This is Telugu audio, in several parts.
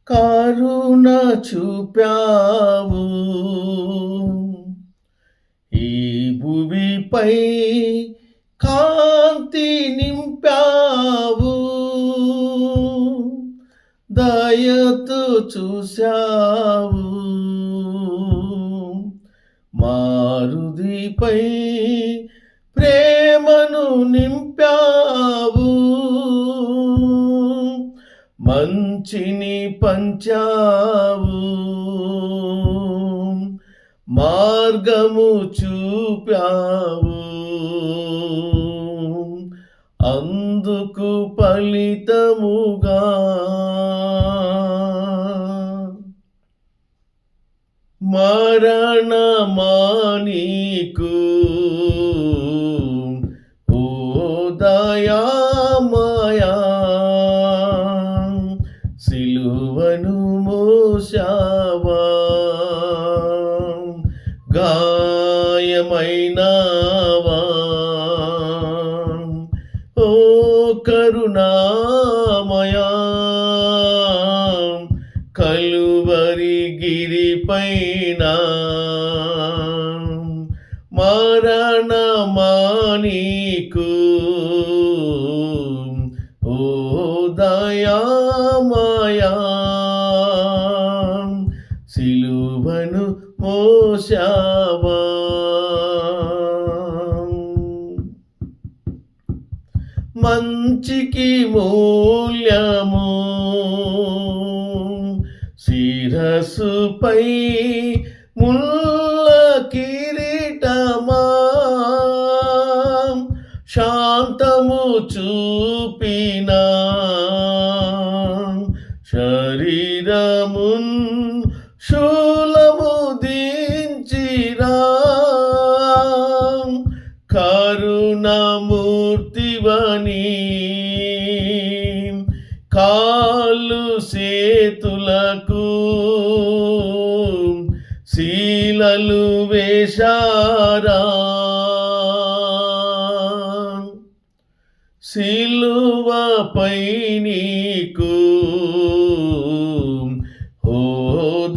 కరుణ చూపావు ఈ భువిపై కాంతి నింపావు దయతో చూశావు మారుదిపై ప్రేమను నింపావు మంచిని పంచావు మార్గము చూపావు అందుకు ఫలితముగా మరణమానీకు ఓ దయామయా సిలువను మోసావా గాయమైనావా ఓ కరుణామయా కలువరి గిరిపైన మరణమానీకు ఓ దయామయా సిలువను మోసావా మంచికి మూల్యము శిరస్సుపై ముల్ల కిరీటమా శాంతము చూపిన శరీరమున్ శూలము దించిరా కరుణమూర్తివని కాళ్ళు చేతులకు శీలలు వేశారా సిలువపై నీకు ఓ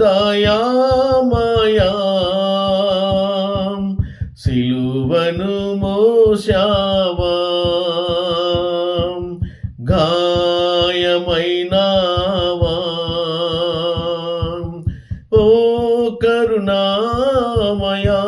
దయామయా సిలువను మోసావా గాయమైనావా ఓ కరుణామయా